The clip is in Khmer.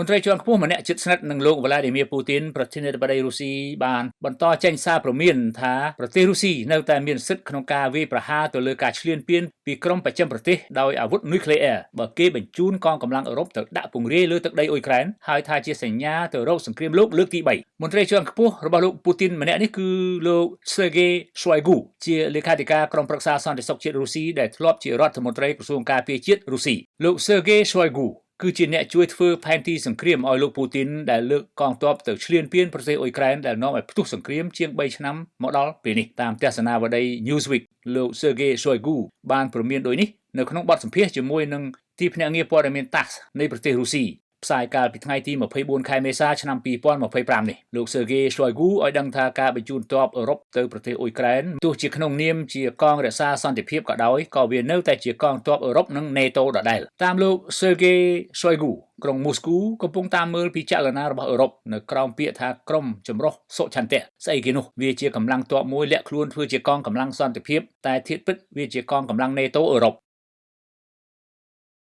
មន្ត្រីជាន់ខ្ពស់ម្នាក់ជិតស្និទ្ធនឹងលោក Vladimir Putin ប្រធានាធិបតីរុស្ស៊ីបានបន្តចេញសារព្រមានថាប្រទេសរុស្ស៊ីនៅតែមានសិទ្ធិក្នុងការវាយប្រហារទៅលើការឈ្លានពានពីក្រុមបច្ចឹមប្រទេសដោយអាវុធនុយក្លេអ៊ែរបើគេបញ្ជូនកងកម្លាំងអឺរ៉ុបទៅដាក់ពង្រាយលើទឹកដីអ៊ុយក្រែនហើយថាជាសញ្ញាទៅរកសង្គ្រាមលោកលើកទី3មន្ត្រីជាន់ខ្ពស់របស់លោក Putin ម្នាក់នេះគឺលោក Sergei Shoigu ជាលេខាធិការក្រុមប្រឹក្សាសន្តិសុខជាតិរុស្ស៊ីដែលធ្លាប់ជារដ្ឋមន្ត្រីក្រសួងការពារជាតិរុស្ស៊ីលោក Sergei Shoiguគឺជាអ្នកជួយធ្វើផែនទីសង្គ្រាមឲ្យលោកពូទីនដែលលើកកងទ័ពទៅឈ្លានពានប្រទេសអ៊ុយក្រែនដែលនាំឲ្យផ្ទុះសង្គ្រាមជាង3ឆ្នាំមកដល់ពេលនេះតាមទស្សនាវដ្តី Newsweek លោក Sergei Shoigu បានព្រមានដូចនេះនៅក្នុងបទសម្ភាសន៍ជាមួយនឹងទីភ្នាក់ងារព័ត៌មាន TASS នៃប្រទេសរុស្ស៊ីផ្សាយកាលពីថ្ងៃទី24ខែមេសាឆ្នាំ2025នេះលោក Sergei Shoigu ឲ្យដឹងថាការបញ្ជូនទ័ពអឺរ៉ុបទៅប្រទេសអ៊ុយក្រែនទោះជាក្នុងនាមជាកងរក្សាសន្តិភាពក៏ដោយក៏វានៅតែជាកងទ័ពអឺរ៉ុបនិង NATO ដដែលតាមលោក Sergei Shoiguក្រុងមូស្គូកំពុងតាមមើលពីចលនារបស់អឺរ៉ុបនៅក្រោមពាក្យថាក្រុមចម្រុះសុឆន្ទៈស្អីគេនោះវាជាកម្លាំងទ័ពមួយលាក់ខ្លួនធ្វើជាកងកម្លាំងសន្តិភាពតែធៀបពិតវាជាកងកម្លាំង NATO អឺរ៉ុប